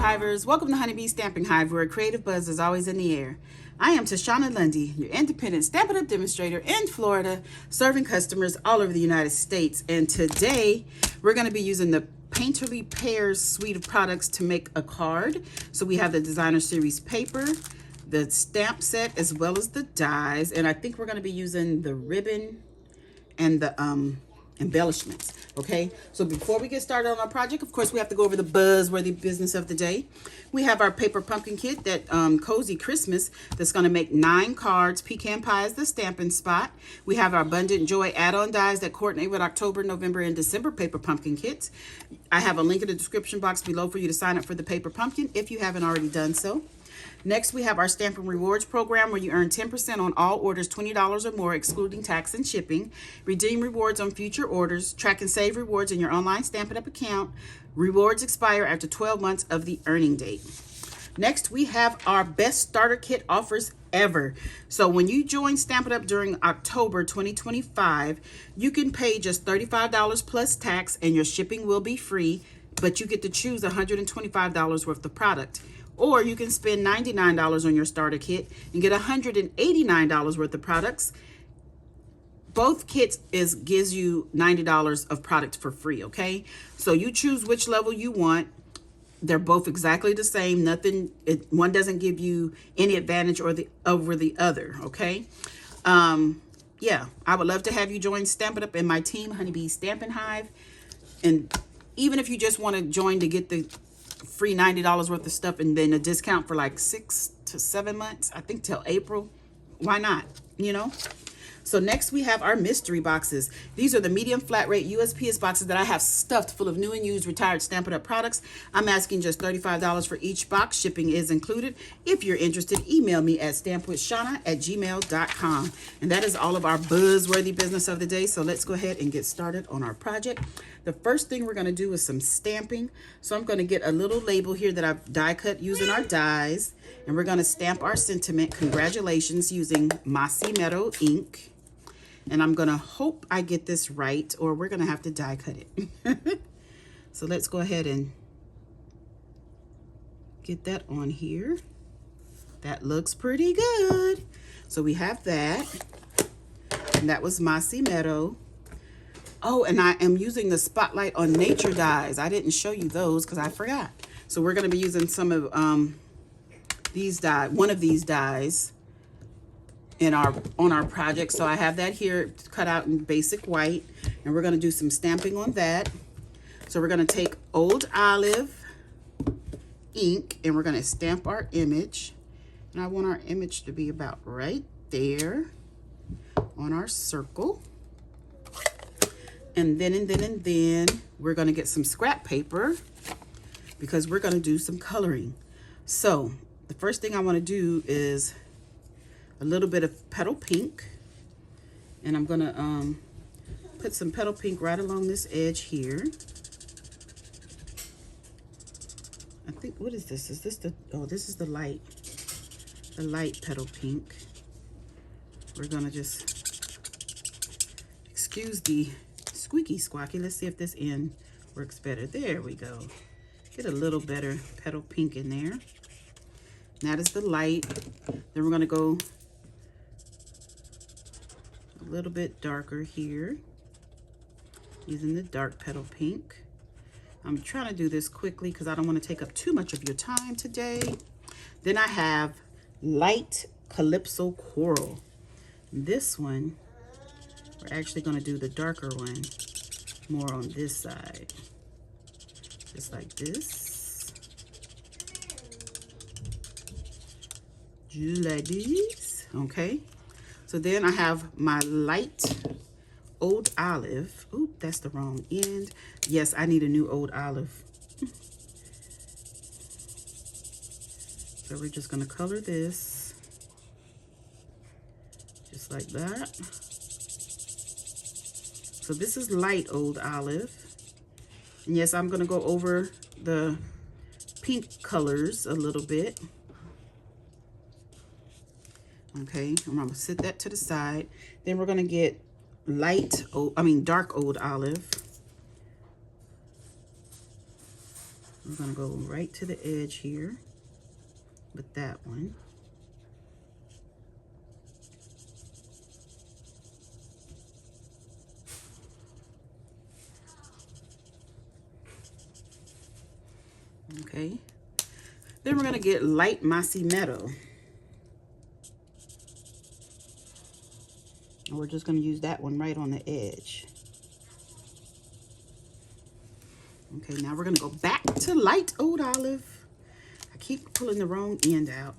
Hivers. Welcome to Honeybee Stamping Hive, where a creative buzz is always in the air. I am Tashana Lundy, your independent Stampin' Up demonstrator in Florida, serving customers all over the United States. And today, we're going to be using the Perfectly Pears suite of products to make a card. So we have the designer series paper, the stamp set, as well as the dies. And I think we're going to be using the ribbon and the embellishments. Okay, so before we get started on our project, of course, we have to go over the buzzworthy business of the day. We have our paper pumpkin kit, that cozy Christmas, that's going to make 9 cards. Pecan pie is the stamping spot. We have our abundant joy add-on dies that coordinate with October, November, and December paper pumpkin kits. I have a link in the description box below for you to sign up for the paper pumpkin if you haven't already done so. Next, we have our Stampin' Rewards program, where you earn 10% on all orders $20 or more, excluding tax and shipping. Redeem rewards on future orders. Track and save rewards in your online Stampin' Up account. Rewards expire after 12 months of the earning date. Next, we have our best starter kit offers ever. So when you join Stampin' Up during October 2025, you can pay just $35 plus tax and your shipping will be free, but you get to choose $125 worth of product. Or you can spend $99 on your starter kit and get $189 worth of products. Both kits gives you $90 of product for free, okay? So you choose which level you want. They're both exactly the same. One doesn't give you any advantage over the other, okay? Yeah, I would love to have you join Stampin' Up in my team, Honeybee Stampin' Hive. And even if you just want to join to get the free $90 worth of stuff and then a discount for like 6 to 7 months, I think till April, why not, you know? So next we have our mystery boxes. These are the medium flat rate USPS boxes that I have stuffed full of new and used retired Stampin' Up products. I'm asking just $35 for each box. Shipping is included. If you're interested, email me at stampwithshana@gmail.com. And that is all of our buzzworthy business of the day. So let's go ahead and get started on our project. The first thing we're going to do is some stamping. So I'm going to get a little label here that I've die cut using our dies. And we're going to stamp our sentiment, congratulations, using Mossy Meadow ink. And I'm going to hope I get this right, or we're going to have to die cut it. So let's go ahead and get that on here. That looks pretty good. So we have that. And that was Mossy Meadow. Oh, and I am using the Spotlight on Nature dies. I didn't show you those because I forgot. So we're going to be using some of these dies, one of these dies on our project. So I have that here cut out in basic white, and we're going to do some stamping on that. So we're going to take Old Olive ink and we're going to stamp our image, and I want our image to be about right there on our circle. And then we're going to get some scrap paper because we're going to do some coloring. So the first thing I want to do is a little bit of petal pink, and I'm going to put some petal pink right along this edge here. I think, what is this? Is this this is the light petal pink. We're going to just, excuse the squeaky squawky. Let's see if this end works better. There we go. Get a little better petal pink in there. That is the light. Then we're going to go a little bit darker here using the dark petal pink. I'm trying to do this quickly because I don't want to take up too much of your time today. Then I have light Calypso Coral. This one, we're actually going to do the darker one more on this side, just like this. Just like this. Okay. So then I have my light Old Olive. Oop, that's the wrong end. Yes, I need a new Old Olive. So we're just going to color this just like that. So this is light Old Olive. And yes, I'm going to go over the pink colors a little bit. Okay, I'm going to set that to the side. Then we're going to get dark Old Olive. We're gonna go right to the edge here with that one. Okay. Then we're gonna get light mossy meadow. And we're just gonna use that one right on the edge. Okay, now we're gonna go back to light old olive. I keep pulling the wrong end out.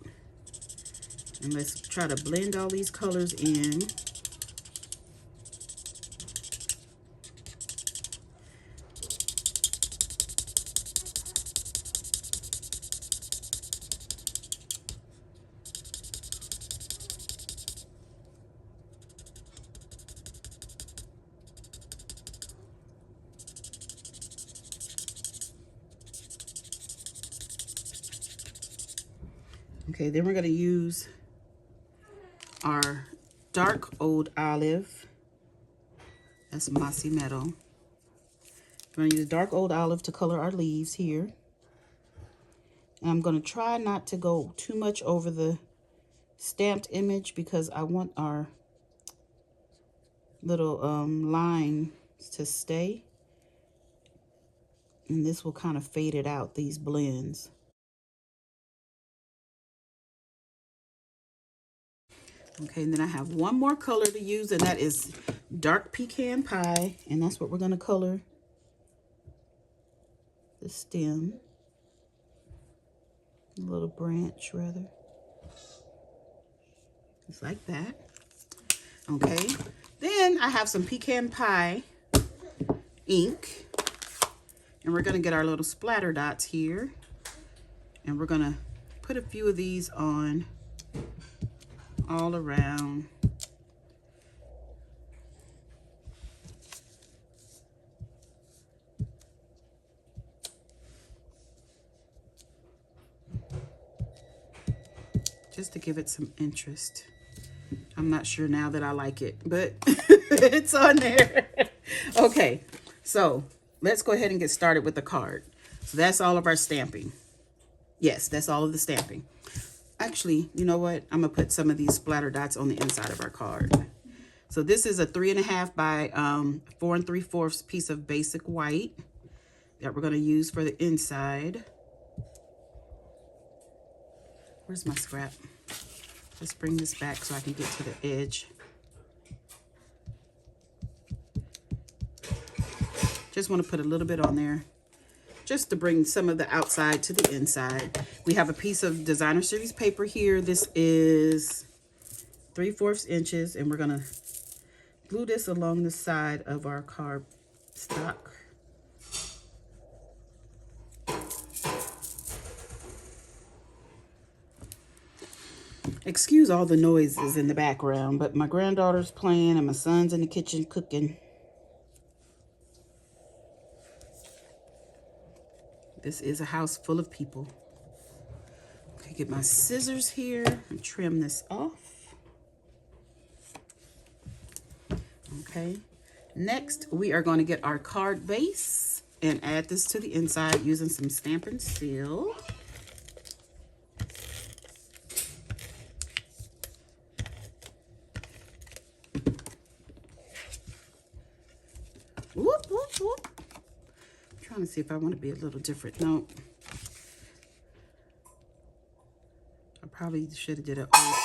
And let's try to blend all these colors in. Okay, then we're going to use our dark old olive. That's mossy meadow. We're going to use dark old olive to color our leaves here. And I'm going to try not to go too much over the stamped image because I want our little lines to stay. And this will kind of fade it out, these blends. Okay, and then I have one more color to use, and that is dark pecan pie, and that's what we're going to color the stem, a little branch rather, just like that. Okay, then I have some pecan pie ink, and we're going to get our little splatter dots here, and we're going to put a few of these on all around. Just to give it some interest. I'm not sure now that I like it, but it's on there. Okay, so let's go ahead and get started with the card. So that's all of our stamping. Yes, that's all of the stamping. Actually, you know what? I'm gonna put some of these splatter dots on the inside of our card. So this is a 3.5 by 4 3/4 piece of basic white that we're gonna use for the inside. Where's my scrap? Let's bring this back so I can get to the edge. Just want to put a little bit on there, just to bring some of the outside to the inside. We have a piece of designer series paper here. This is 3/4 inches, and we're gonna glue this along the side of our card stock. Excuse all the noises in the background, but my granddaughter's playing and my son's in the kitchen cooking. This is a house full of people. Okay, get my scissors here and trim this off. Okay, next we are going to get our card base and add this to the inside using some Stampin' Seal. Whoop, whoop, whoop. I'm trying to see if I want to be a little different. No. I probably should have did an old...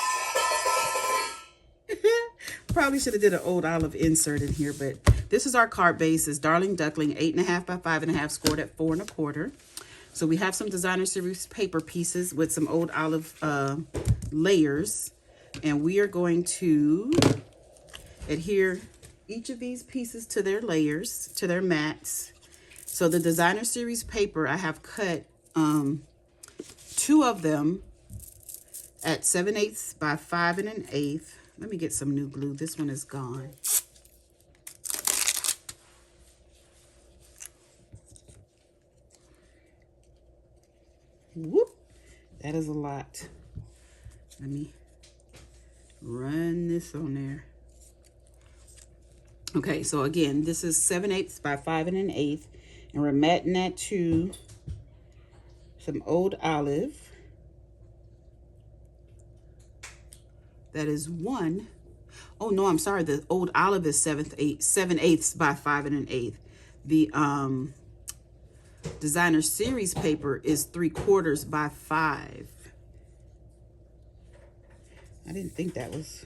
probably should have did an old olive insert in here, but this is our card base. It's Darling Duckling, 8.5 by 5.5, scored at 4 1/4. So we have some designer series paper pieces with some old olive layers, and we are going to adhere each of these pieces to their layers, to their mats. So the designer series paper, I have cut 2 of them at 7/8 by 5 1/8. Let me get some new glue. This one is gone. Whoop, that is a lot. Let me run this on there. Okay, so again, this is 7/8 by 5 1/8, and we're matting that to some Old Olive. That is 1. Oh no, I'm sorry. The Old Olive is 7/8 by 5 1/8. The Designer Series paper is 3/4 by 5. I didn't think that was.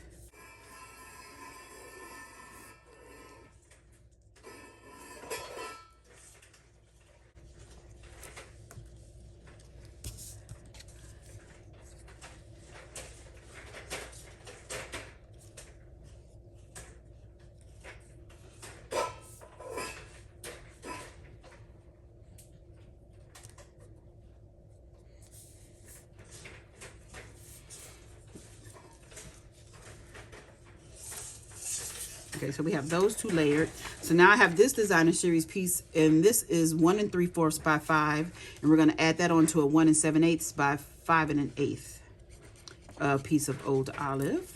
Okay, so we have those 2 layered. So now I have this Designer Series piece, and this is 1 3/4 by 5, and we're going to add that onto a 1 7/8 by 5 1/8 piece of Old Olive.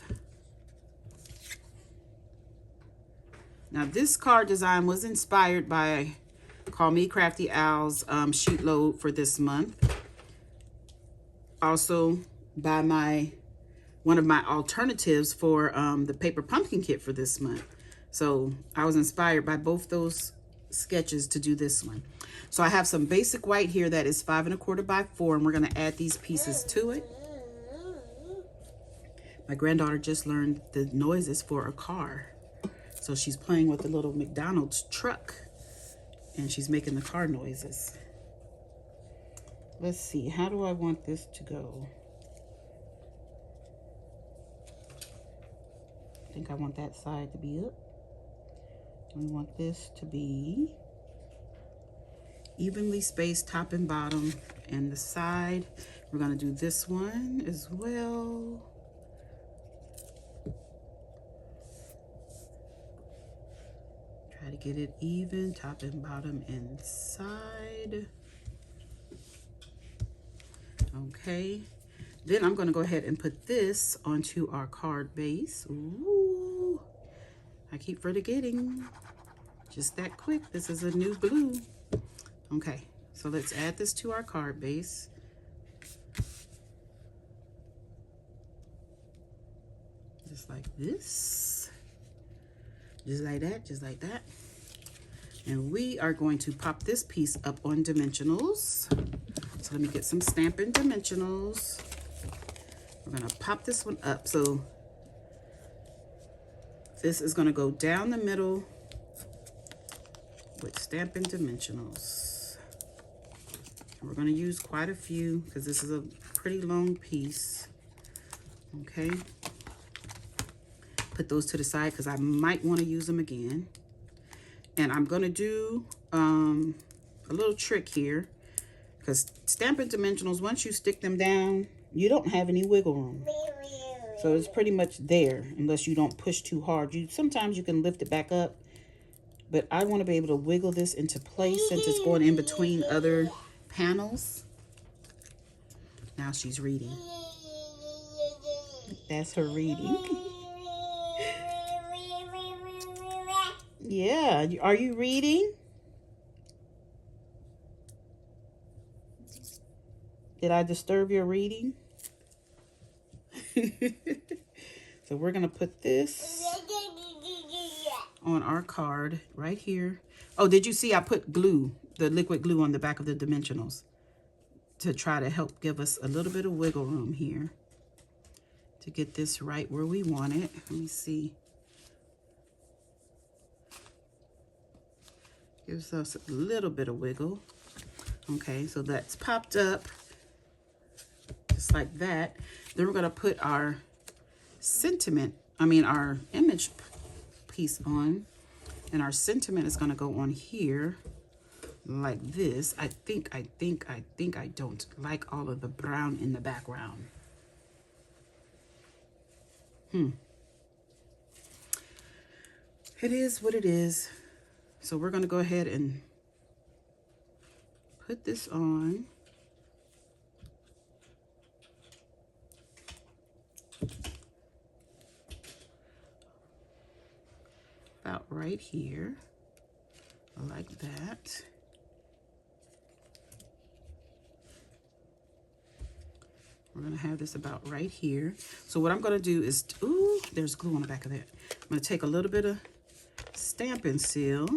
Now this card design was inspired by Call Me Crafty Owl's sheet load for this month. Also by one of my alternatives for the paper pumpkin kit for this month. So I was inspired by both those sketches to do this one. So I have some basic white here that is 5 1/4 by 4, and we're going to add these pieces to it. My granddaughter just learned the noises for a car. So she's playing with the little McDonald's truck, and she's making the car noises. Let's see, how do I want this to go? I think I want that side to be up. We want this to be evenly spaced top and bottom, and the side, we're going to do this one as well. Try to get it even, top and bottom and side. Okay. Then I'm going to go ahead and put this onto our card base. Ooh, I keep forgetting. Just that quick. This is a new glue. Okay, so let's add this to our card base. Just like this. Just like that, just like that. And we are going to pop this piece up on dimensionals. So let me get some Stampin' Dimensionals. We're going to pop this one up. So this is going to go down the middle with Stampin' Dimensionals. And we're going to use quite a few because this is a pretty long piece. Okay. Put those to the side because I might want to use them again. And I'm going to do a little trick here, because Stampin' Dimensionals, once you stick them down, you don't have any wiggle room. So it's pretty much there unless you don't push too hard. Sometimes you can lift it back up, but I want to be able to wiggle this into place since it's going in between other panels. Now she's reading. That's her reading. Yeah, are you reading? Did I disturb your reading? So we're going to put this on our card right here. Oh, did you see I put glue, the liquid glue on the back of the dimensionals to try to help give us a little bit of wiggle room here to get this right where we want it. Let me see. Gives us a little bit of wiggle. Okay, so that's popped up just like that. Then we're going to put our our image piece on, and our sentiment is going to go on here like this. I think I don't like all of the brown in the background. It is what it is. So we're going to go ahead and put this on. About right here, like that. We're gonna have this about right here. So what I'm gonna do is, ooh, there's glue on the back of that. I'm gonna take a little bit of Stampin' Seal.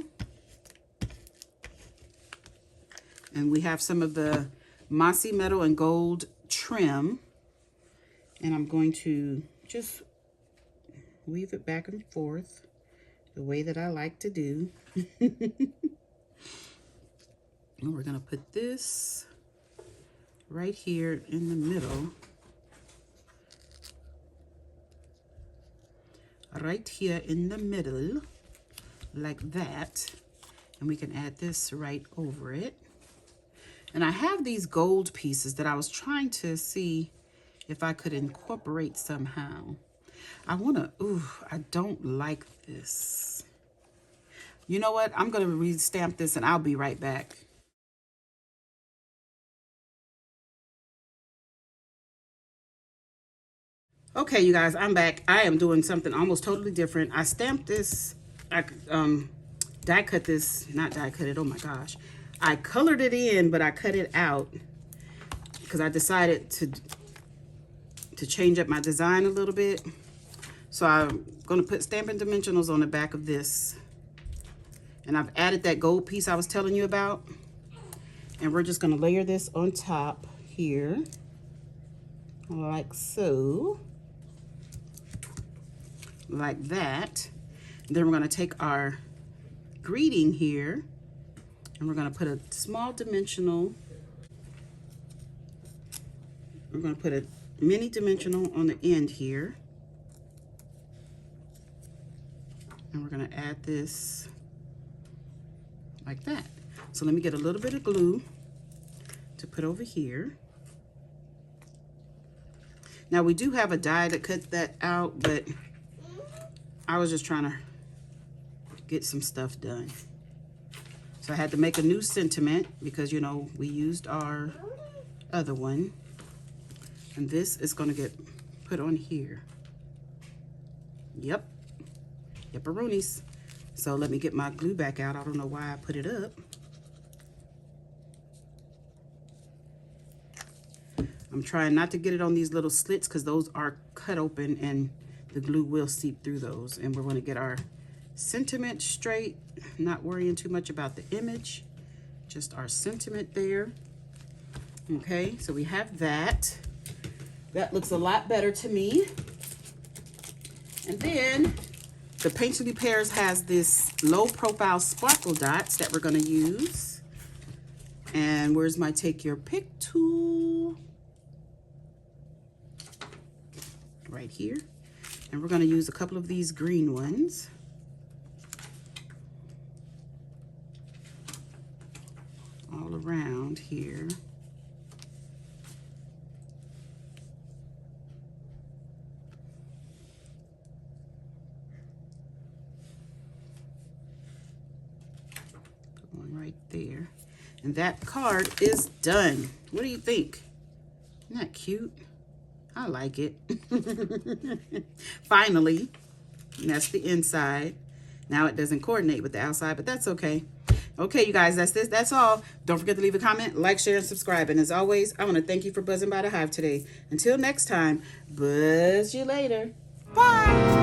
And we have some of the Mossy Metal and Gold trim. And I'm going to just weave it back and forth the way that I like to do. And we're gonna put this right here in the middle. Right here in the middle, like that. And we can add this right over it. And I have these gold pieces that I was trying to see if I could incorporate somehow. I wanna, ooh, I don't like this. You know what? I'm gonna re-stamp this and I'll be right back. Okay, you guys, I'm back. I am doing something almost totally different. I stamped this, I die cut this, not die cut it, oh my gosh. I colored it in, but I cut it out because I decided to change up my design a little bit. So I'm gonna put Stampin' Dimensionals on the back of this. And I've added that gold piece I was telling you about. And we're just gonna layer this on top here, like so. Like that. Then we're gonna take our greeting here and we're gonna put a small dimensional. We're gonna put a mini dimensional on the end here. And we're gonna add this like that. So let me get a little bit of glue to put over here. Now we do have a die to cut that out, but I was just trying to get some stuff done. So I had to make a new sentiment because, you know, we used our other one. And this is gonna get put on here. Yep. Yepperoonies. So let me get my glue back out. I don't know why I put it up. I'm trying not to get it on these little slits because those are cut open and the glue will seep through those. And we're going to get our sentiment straight, not worrying too much about the image, just our sentiment there. Okay, so we have that. That looks a lot better to me. And then the Perfectly Pears has this low profile sparkle dots that we're going to use. And where's my take your pick tool? Right here. And we're going to use a couple of these green ones. All around here. Put one right there. And that card is done. What do you think? Isn't that cute? I like it. Finally. And that's the inside. Now it doesn't coordinate with the outside, but that's okay. Okay, you guys, that's this. That's all. Don't forget to leave a comment, like, share, and subscribe. And as always, I want to thank you for buzzing by the hive today. Until next time, buzz you later. Bye.